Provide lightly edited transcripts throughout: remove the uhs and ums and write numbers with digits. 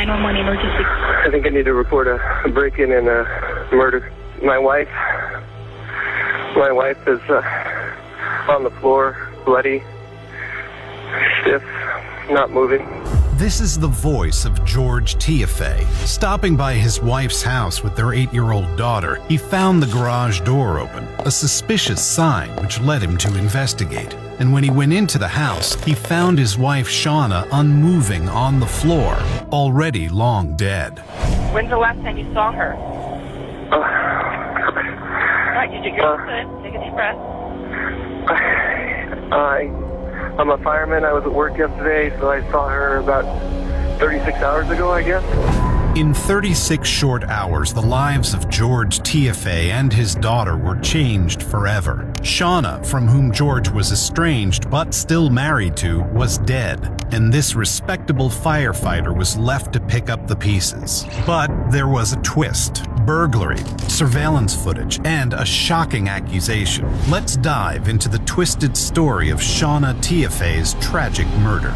911 emergency. I think I need to report a break-in and a murder. My wife is on the floor, bloody, stiff, not moving. This is the voice of George Tiafe. Stopping by his wife's house with their 8-year-old daughter, he found the garage door open, a suspicious sign which led him to investigate. And when he went into the house, he found his wife Shauna unmoving on the floor, already long dead. When's the last time you saw her? All right, you're good. Take a deep breath. I'm a fireman. I was at work yesterday, so I saw her about 36 hours ago, I guess. In 36 short hours, the lives of George Tiafe and his daughter were changed forever. Shauna, from whom George was estranged but still married to, was dead, and this respectable firefighter was left to pick up the pieces. But there was a twist: burglary, surveillance footage, and a shocking accusation. Let's dive into the twisted story of Shauna Tiafe's tragic murder.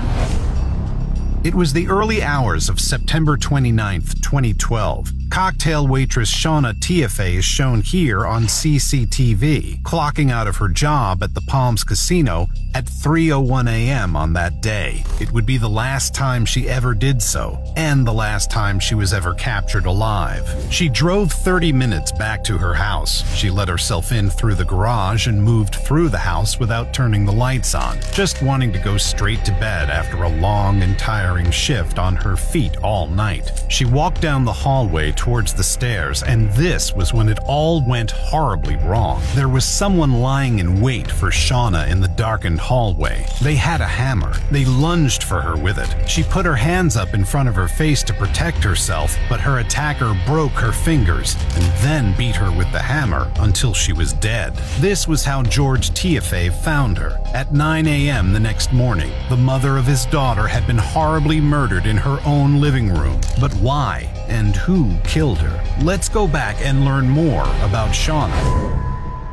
It was the early hours of September 29, 2012. Cocktail waitress Shauna Tiafe is shown here on CCTV, clocking out of her job at the Palms Casino at 3:01 a.m. on that day. It would be the last time she ever did so, and the last time she was ever captured alive. She drove 30 minutes back to her house. She let herself in through the garage and moved through the house without turning the lights on, just wanting to go straight to bed after a long and tiring shift on her feet all night. She walked down the hallway towards the stairs, and this was when it all went horribly wrong. There was someone lying in wait for Shauna in the darkened hallway. They had a hammer. They lunged for her with it. She put her hands up in front of her face to protect herself, but her attacker broke her fingers and then beat her with the hammer until she was dead. This was how George Tiafe found her. At 9 a.m. the next morning, the mother of his daughter had been horribly murdered in her own living room. But why and who killed her? Let's go back and learn more about Shauna.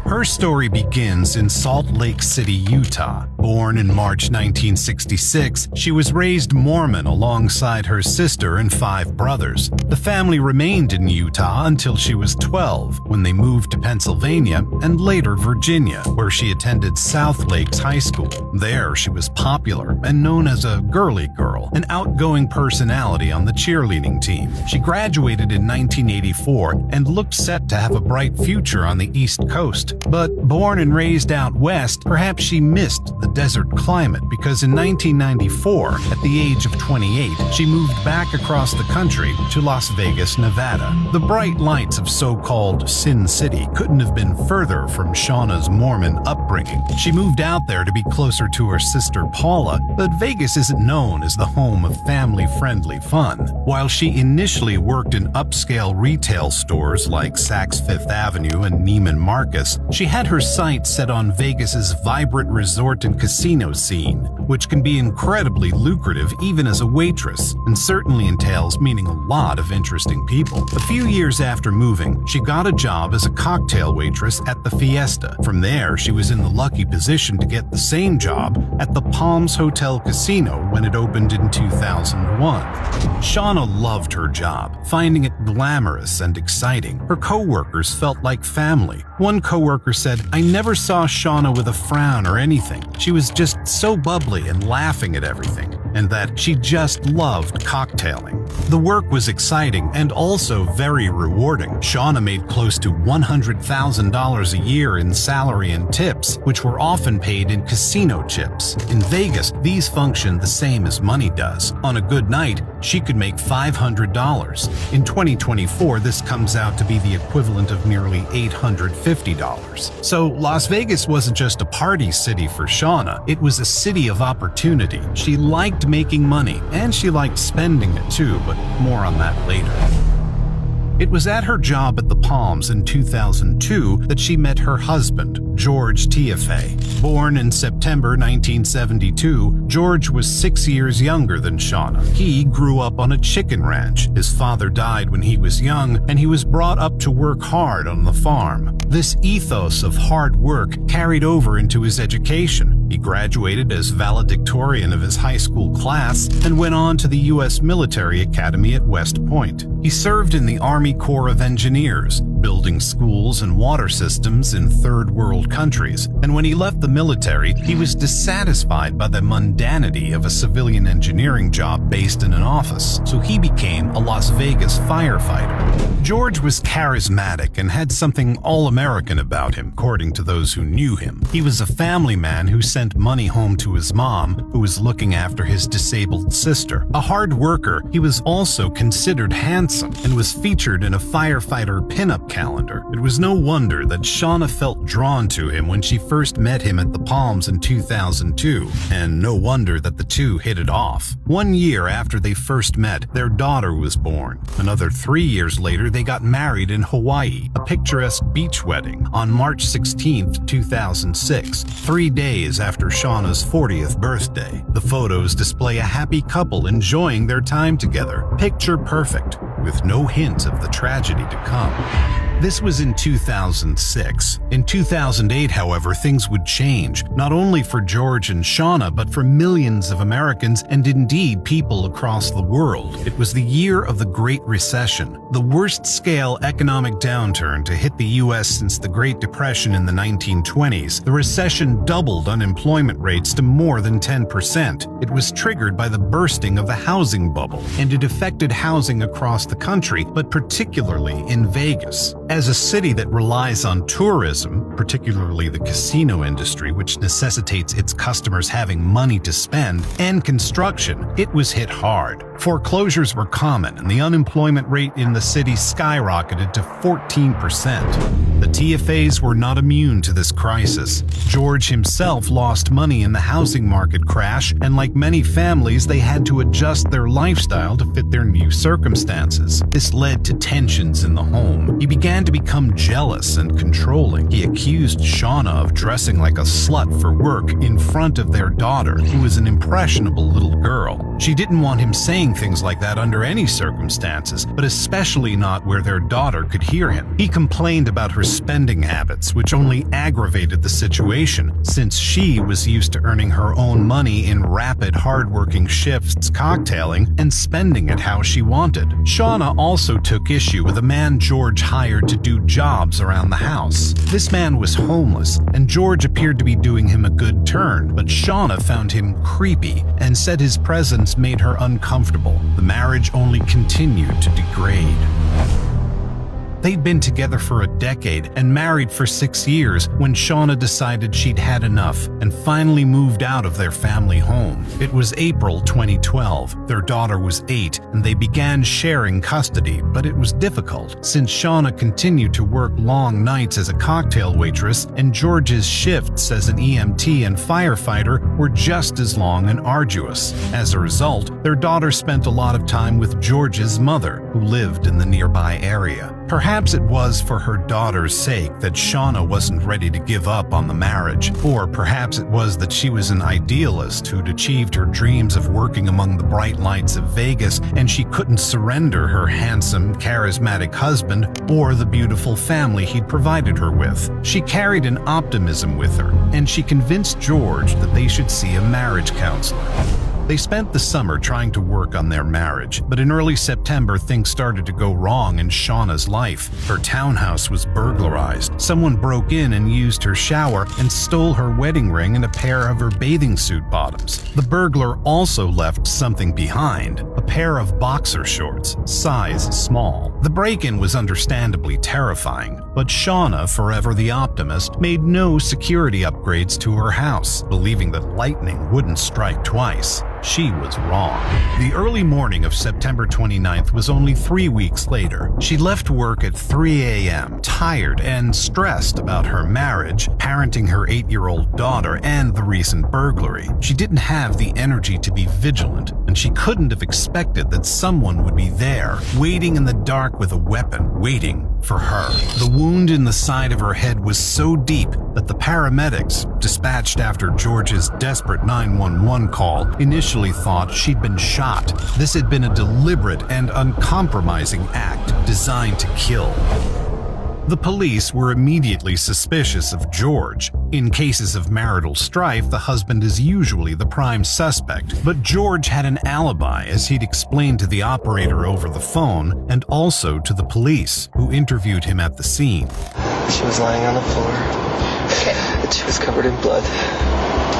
Her story begins in Salt Lake City, Utah. Born in March 1966, she was raised Mormon alongside her sister and 5 brothers. The family remained in Utah until she was 12, when they moved to Pennsylvania and later Virginia, where she attended South Lakes High School. There, she was popular and known as a girly girl, an outgoing personality on the cheerleading team. She graduated in 1984 and looked set to have a bright future on the East Coast. But born and raised out west, perhaps she missed the desert climate, because in 1994, at the age of 28, she moved back across the country to Las Vegas, Nevada. The bright lights of so-called Sin City couldn't have been further from Shauna's Mormon upbringing. She moved out there to be closer to her sister Paula, but Vegas isn't known as the home of family-friendly fun. While she initially worked in upscale retail stores like Saks Fifth Avenue and Neiman Marcus, she had her sights set on Vegas's vibrant resort and casino scene, which can be incredibly lucrative even as a waitress, and certainly entails meeting a lot of interesting people. A few years after moving, she got a job as a cocktail waitress at the Fiesta. From there, she was in the lucky position to get the same job at the Palms Hotel Casino when it opened in 2001. Shauna loved her job, finding it glamorous and exciting. Her co-workers felt like family. One co-worker said, "I never saw Shauna with a frown or anything. She was just so bubbly and laughing at everything," and that she just loved cocktailing. The work was exciting and also very rewarding. Shauna made close to $100,000 a year in salary and tips, which were often paid in casino chips. In Vegas, these functioned the same as money does. On a good night, she could make $500. In 2024, this comes out to be the equivalent of nearly $850. So Las Vegas wasn't just a party city for Shauna, it was a city of opportunity. She liked making money, and she liked spending it too, but more on that later. It was at her job at the Palms in 2002 that she met her husband, George Tiafe. Born in September 1972, George was 6 years younger than Shauna. He grew up on a chicken ranch. His father died when he was young, and he was brought up to work hard on the farm. This ethos of hard work carried over into his education. He graduated as valedictorian of his high school class and went on to the U.S. Military Academy at West Point. He served in the Army Corps of Engineers, building schools and water systems in third world countries, and when he left the military, he was dissatisfied by the mundanity of a civilian engineering job based in an office, so he became a Las Vegas firefighter. George was charismatic and had something all-American about him, according to those who knew him. He was a family man who sent money home to his mom, who was looking after his disabled sister. A hard worker, he was also considered handsome and was featured in a firefighter pinup calendar. It was no wonder that Shauna felt drawn to him when she first met him at the Palms in 2002, and no wonder that the two hit it off. 1 year after they first met, their daughter was born. Another 3 years later, they got married in Hawaii, a picturesque beach wedding, on March 16, 2006, 3 days after Shauna's 40th birthday. The photos display a happy couple enjoying their time together, picture perfect, with no hint of the tragedy to come. This was in 2006. In 2008, however, things would change, not only for George and Shauna, but for millions of Americans and indeed people across the world. It was the year of the Great Recession, the worst-scale economic downturn to hit the U.S. since the Great Depression in the 1920s. The recession doubled unemployment rates to more than 10%. It was triggered by the bursting of the housing bubble, and it affected housing across the country, but particularly in Vegas. As a city that relies on tourism, particularly the casino industry, which necessitates its customers having money to spend, and construction, it was hit hard. Foreclosures were common, and the unemployment rate in the city skyrocketed to 14%. The TFAs were not immune to this crisis. George himself lost money in the housing market crash, and like many families, they had to adjust their lifestyle to fit their new circumstances. This led to tensions in the home. He began to become jealous and controlling. He accused Shauna of dressing like a slut for work in front of their daughter, who was an impressionable little girl. She didn't want him saying things like that under any circumstances, but especially not where their daughter could hear him. He complained about her spending habits, which only aggravated the situation, since she was used to earning her own money in rapid, hard-working shifts cocktailing and spending it how she wanted. Shauna also took issue with a man George hired to do jobs around the house. This man was homeless, and George appeared to be doing him a good turn, but Shauna found him creepy and said his presence made her uncomfortable. The marriage only continued to degrade. They'd been together for a decade and married for 6 years when Shauna decided she'd had enough and finally moved out of their family home. It was April 2012. Their daughter was 8 and they began sharing custody, but it was difficult since Shauna continued to work long nights as a cocktail waitress and George's shifts as an EMT and firefighter were just as long and arduous. As a result, their daughter spent a lot of time with George's mother, who lived in the nearby area. Perhaps it was for her daughter's sake that Shauna wasn't ready to give up on the marriage, or perhaps it was that she was an idealist who'd achieved her dreams of working among the bright lights of Vegas and she couldn't surrender her handsome, charismatic husband or the beautiful family he'd provided her with. She carried an optimism with her, and she convinced George that they should see a marriage counselor. They spent the summer trying to work on their marriage, but in early September things started to go wrong in Shauna's life. Her townhouse was burglarized. Someone broke in and used her shower and stole her wedding ring and a pair of her bathing suit bottoms. The burglar also left something behind, a pair of boxer shorts, size small. The break-in was understandably terrifying, but Shauna, forever the optimist, made no security upgrades to her house, believing that lightning wouldn't strike twice. She was wrong. The early morning of September 29th was only 3 weeks later. She left work at 3 a.m., tired and stressed about her marriage, parenting her 8-year-old daughter, and the recent burglary. She didn't have the energy to be vigilant, and she couldn't have expected that someone would be there, waiting in the dark with a weapon, waiting for her. The wound in the side of her head was so deep that the paramedics, dispatched after George's desperate 911 call, initially thought she'd been shot. This had been a deliberate and uncompromising act designed to kill. The police were immediately suspicious of George. In cases of marital strife, the husband is usually the prime suspect, but George had an alibi, as he'd explained to the operator over the phone and also to the police, who interviewed him at the scene. She was lying on the floor. Okay. And she was covered in blood.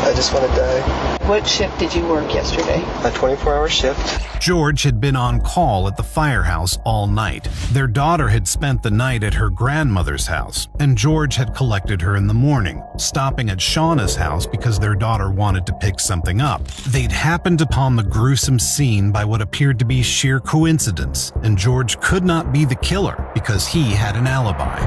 I just want to die. What shift did you work yesterday? A 24-hour shift. George had been on call at the firehouse all night. Their daughter had spent the night at her grandmother's house, and George had collected her in the morning, stopping at Shauna's house because their daughter wanted to pick something up. They'd happened upon the gruesome scene by what appeared to be sheer coincidence, and George could not be the killer because he had an alibi.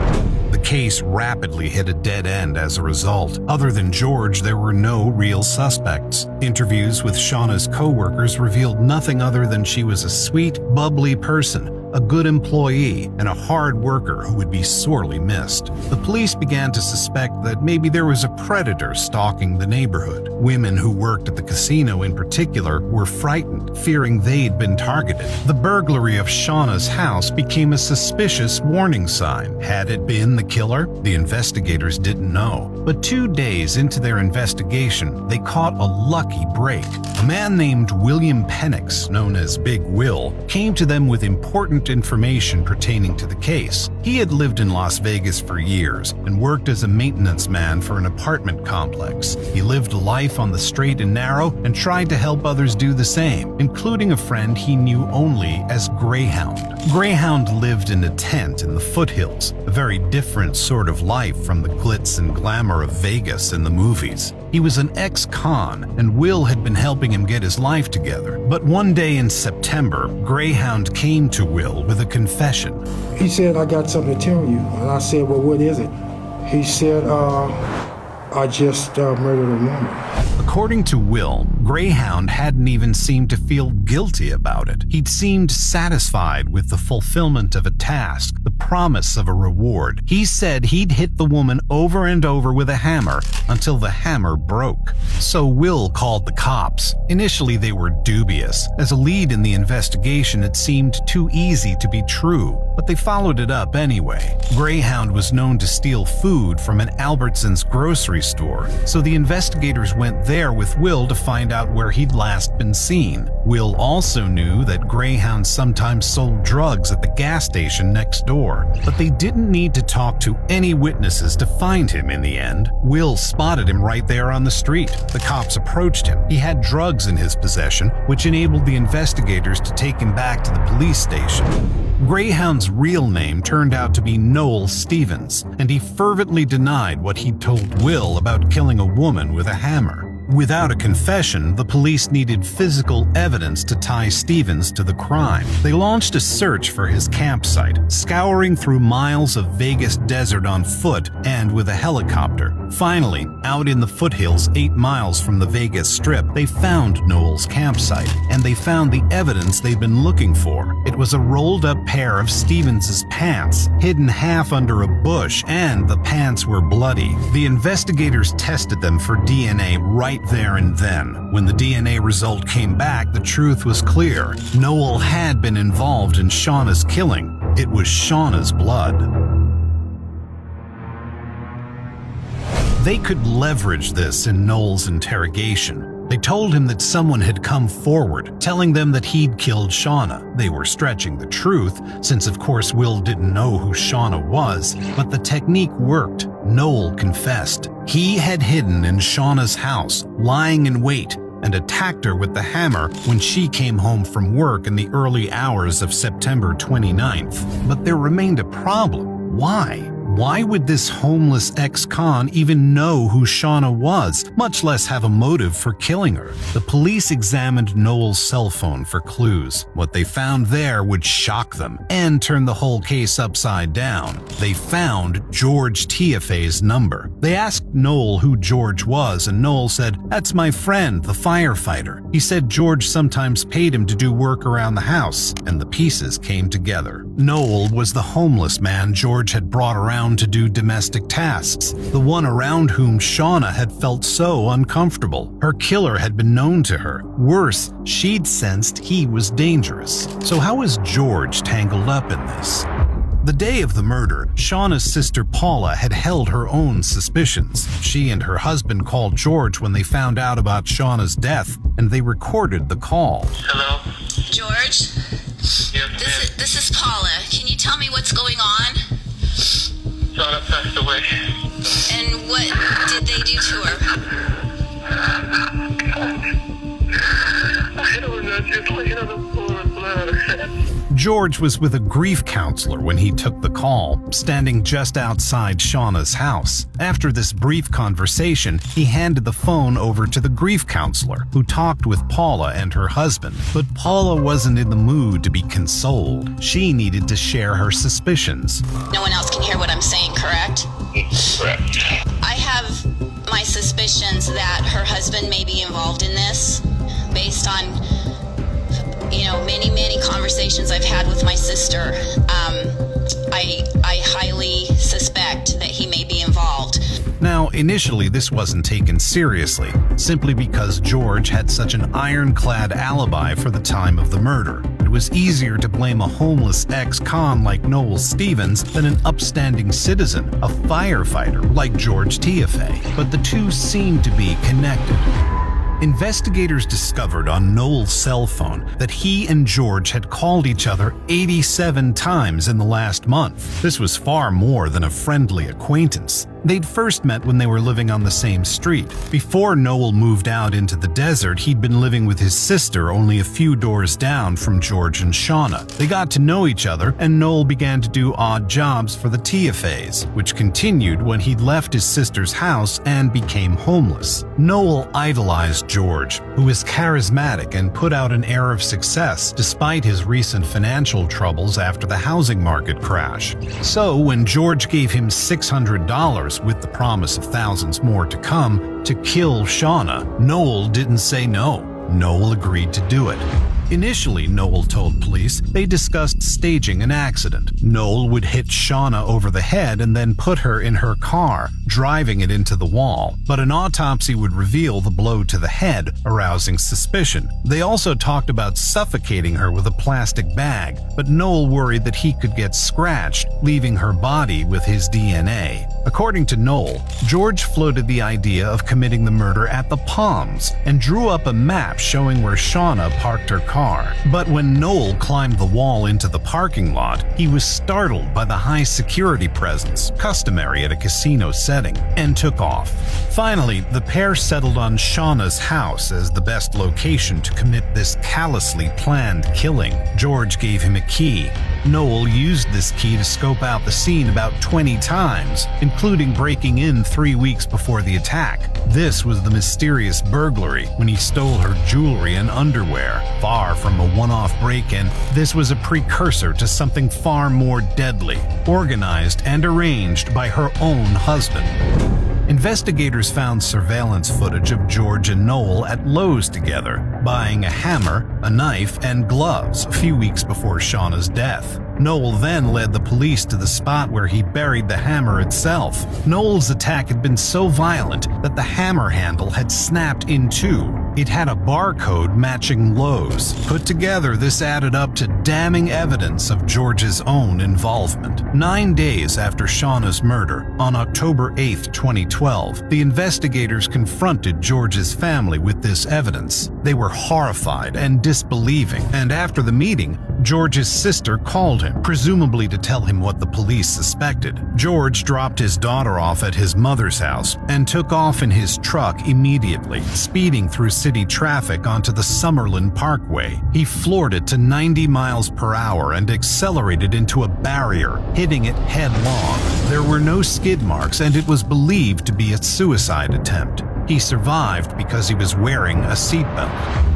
The case rapidly hit a dead end as a result. Other than George, there were no real suspects. Interviews with Shauna's co-workers revealed nothing other than she was a sweet, bubbly person, a good employee, and a hard worker who would be sorely missed. The police began to suspect that maybe there was a predator stalking the neighborhood. Women who worked at the casino in particular were frightened, fearing they'd been targeted. The burglary of Shauna's house became a suspicious warning sign. Had it been the killer? The investigators didn't know. But 2 days into their investigation, they caught a lucky break. A man named William Penix, known as Big Will, came to them with important information pertaining to the case. He had lived in Las Vegas for years and worked as a maintenance man for an apartment complex. He lived a life on the straight and narrow and tried to help others do the same, including a friend he knew only as Greyhound. Greyhound lived in a tent in the foothills, a very different sort of life from the glitz and glamour of Vegas in the movies. He was an ex-con, and Will had been helping him get his life together. But one day in September, Greyhound came to Will with a confession. He said, "I got something to tell you." And I said, "Well, what is it?" He said, "I just murdered a woman." According to Will, Greyhound hadn't even seemed to feel guilty about it. He'd seemed satisfied with the fulfillment of a task, the promise of a reward. He said he'd hit the woman over and over with a hammer until the hammer broke. So Will called the cops. Initially, they were dubious. As a lead in the investigation, it seemed too easy to be true, but they followed it up anyway. Greyhound was known to steal food from an Albertsons grocery store, so the investigators went there with Will to find out where he'd last been seen. Will also knew that Greyhound sometimes sold drugs at the gas station next door, but they didn't need to talk to any witnesses to find him in the end. Will spotted him right there on the street. The cops approached him. He had drugs in his possession, which enabled the investigators to take him back to the police station. Greyhound's real name turned out to be Noel Stevens, and he fervently denied what he'd told Will about killing a woman with a hammer. Without a confession, the police needed physical evidence to tie Stevens to the crime. They launched a search for his campsite, scouring through miles of Vegas desert on foot and with a helicopter. Finally, out in the foothills 8 miles from the Vegas Strip, they found Noel's campsite, and they found the evidence they'd been looking for. It was a rolled-up pair of Stevens's pants, hidden half under a bush, and the pants were bloody. The investigators tested them for DNA right there and then. When the DNA result came back, the truth was clear. Noel had been involved in Shauna's killing. It was Shauna's blood. They could leverage this in Noel's interrogation. They told him that someone had come forward, telling them that he'd killed Shauna. They were stretching the truth, since of course Will didn't know who Shauna was, but the technique worked. Noel confessed. He had hidden in Shauna's house, lying in wait, and attacked her with the hammer when she came home from work in the early hours of September 29th. But there remained a problem. Why? Why would this homeless ex-con even know who Shauna was, much less have a motive for killing her? The police examined Noel's cell phone for clues. What they found there would shock them and turn the whole case upside down. They found George Tiafe's number. They asked Noel who George was, and Noel said, "That's my friend, the firefighter." He said George sometimes paid him to do work around the house, and the pieces came together. Noel was the homeless man George had brought around to do domestic tasks, the one around whom Shauna had felt so uncomfortable. Her killer had been known to her. Worse, she'd sensed he was dangerous. So how was George tangled up in this? The day of the murder, Shauna's sister Paula had held her own suspicions. She and her husband called George when they found out about Shauna's death, and they recorded the call. Hello? George? Yes, This is Paula. Can you tell me what's going on? Shauna passed away. And what did they do to her? I don't know, just looking at the pool of blood. George was with a grief counselor when he took the call, standing just outside Shauna's house. After this brief conversation, he handed the phone over to the grief counselor, who talked with Paula and her husband. But Paula wasn't in the mood to be consoled. She needed to share her suspicions. No one else can hear what I'm saying, correct? Correct. I have my suspicions that her husband may be involved in this, based on, many conversations I've had with my sister. I highly suspect that he may be involved. Now, initially this wasn't taken seriously, simply because George had such an ironclad alibi for the time of the murder. It was easier to blame a homeless ex-con like Noel Stevens than an upstanding citizen, a firefighter like George Tiafe. But the two seemed to be connected. Investigators discovered on Noel's cell phone that he and George had called each other 87 times in the last month. This was far more than a friendly acquaintance. They'd first met when they were living on the same street. Before Noel moved out into the desert, he'd been living with his sister only a few doors down from George and Shauna. They got to know each other, and Noel began to do odd jobs for the Tiafes, which continued when he'd left his sister's house and became homeless. Noel idolized George, who was charismatic and put out an air of success despite his recent financial troubles after the housing market crash. So when George gave him $600 with the promise of thousands more to come to kill Shauna, Noel didn't say no. Noel agreed to do it. Initially, Noel told police they discussed staging an accident. Noel would hit Shauna over the head and then put her in her car, driving it into the wall. But an autopsy would reveal the blow to the head, arousing suspicion. They also talked about suffocating her with a plastic bag, but Noel worried that he could get scratched, leaving her body with his DNA. According to Noel, George floated the idea of committing the murder at the Palms and drew up a map showing where Shauna parked her car. But when Noel climbed the wall into the parking lot, he was startled by the high security presence, customary at a casino setting, and took off. Finally, the pair settled on Shauna's house as the best location to commit this callously planned killing. George gave him a key. Noel used this key to scope out the scene about 20 times, including breaking in 3 weeks before the attack. This was the mysterious burglary when he stole her jewelry and underwear. Far from a one-off break-in, this was a precursor to something far more deadly, organized and arranged by her own husband. Investigators found surveillance footage of George and Noel at Lowe's together, buying a hammer, a knife, and gloves a few weeks before Shauna's death. Noel then led the police to the spot where he buried the hammer itself. Noel's attack had been so violent that the hammer handle had snapped in two. It had a barcode matching Lowe's. Put together, this added up to damning evidence of George's own involvement. 9 days after Shauna's murder, on October 8, 2012, the investigators confronted George's family with this evidence. They were horrified and disbelieving, and after the meeting, George's sister called him, presumably to tell him what the police suspected. George dropped his daughter off at his mother's house and took off in his truck immediately, speeding through city traffic onto the Summerlin Parkway. He floored it to 90 miles per hour and accelerated into a barrier, hitting it headlong. There were no skid marks, and it was believed to be a suicide attempt. He survived because he was wearing a seatbelt.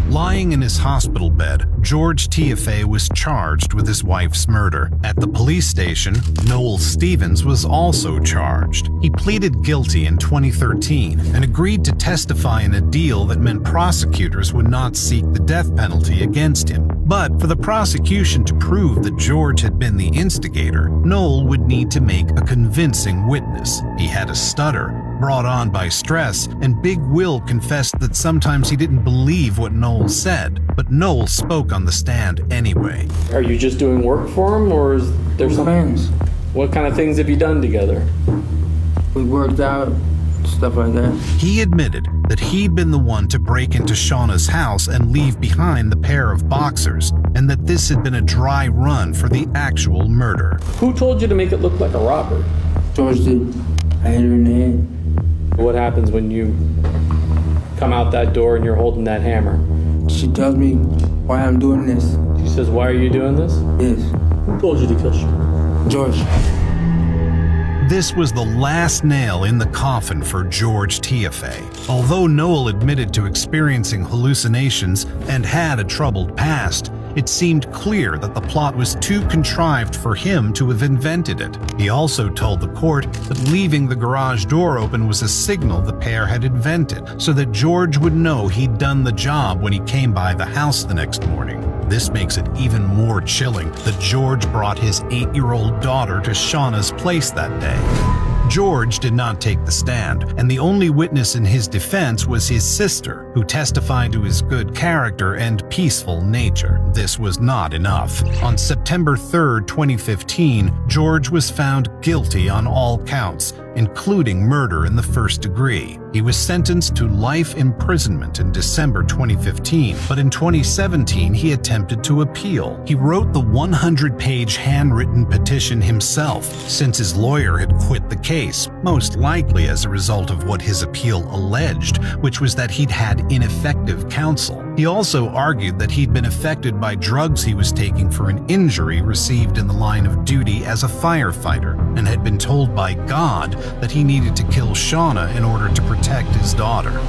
Lying in his hospital bed, George Tiafe was charged with his wife's murder. At the police station, Noel Stevens was also charged. He pleaded guilty in 2013 and agreed to testify in a deal that meant prosecutors would not seek the death penalty against him. But for the prosecution to prove that George had been the instigator, Noel would need to make a convincing witness. He had a stutter, brought on by stress, and Big Will confessed that sometimes he didn't believe what Noel Noel said, but Noel spoke on the stand anyway. Are you just doing work for him, or is there something? Friends. What kind of things have you done together? We worked out, stuff like that. He admitted that he'd been the one to break into Shauna's house and leave behind the pair of boxers, and that this had been a dry run for the actual murder. Who told you to make it look like a robbery? George did. I hit her in the head. What happens when you come out that door and you're holding that hammer? She tells me why I'm doing this. She says, "Why are you doing this?" Yes. Who told you to kill Shauna? George. This was the last nail in the coffin for George Tiafe. Although Noel admitted to experiencing hallucinations and had a troubled past, it seemed clear that the plot was too contrived for him to have invented it. He also told the court that leaving the garage door open was a signal the pair had invented, so that George would know he'd done the job when he came by the house the next morning. This makes it even more chilling that George brought his 8-year-old daughter to Shauna's place that day. George did not take the stand, and the only witness in his defense was his sister, who testified to his good character and peaceful nature. This was not enough. On September 3, 2015, George was found guilty on all counts, including murder in the first degree. He was sentenced to life imprisonment in December 2015, but in 2017 he attempted to appeal. He wrote the 100-page handwritten petition himself, since his lawyer had quit the case, most likely as a result of what his appeal alleged, which was that he'd had ineffective counsel. He also argued that he'd been affected by drugs he was taking for an injury received in the line of duty as a firefighter, and had been told by God that he needed to kill Shauna in order to protect his daughter.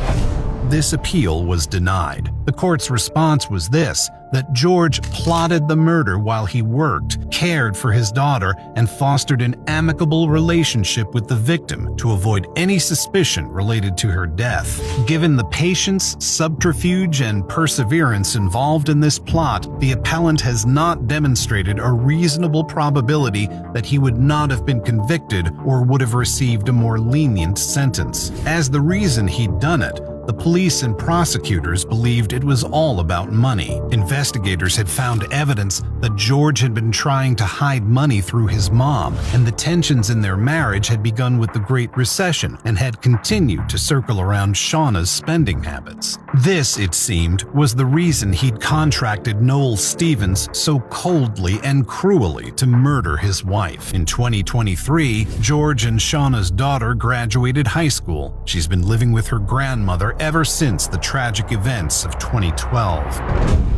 This appeal was denied. The court's response was this: that George plotted the murder while he worked, cared for his daughter, and fostered an amicable relationship with the victim to avoid any suspicion related to her death. Given the patience, subterfuge, and perseverance involved in this plot, the appellant has not demonstrated a reasonable probability that he would not have been convicted or would have received a more lenient sentence. As the reason he'd done it, the police and prosecutors believed it was all about money. Investigators had found evidence that George had been trying to hide money through his mom, and the tensions in their marriage had begun with the Great Recession and had continued to circle around Shauna's spending habits. This, it seemed, was the reason he'd contracted Noel Stevens so coldly and cruelly to murder his wife. In 2023, George and Shauna's daughter graduated high school. She's been living with her grandmother ever since the tragic events of 2012.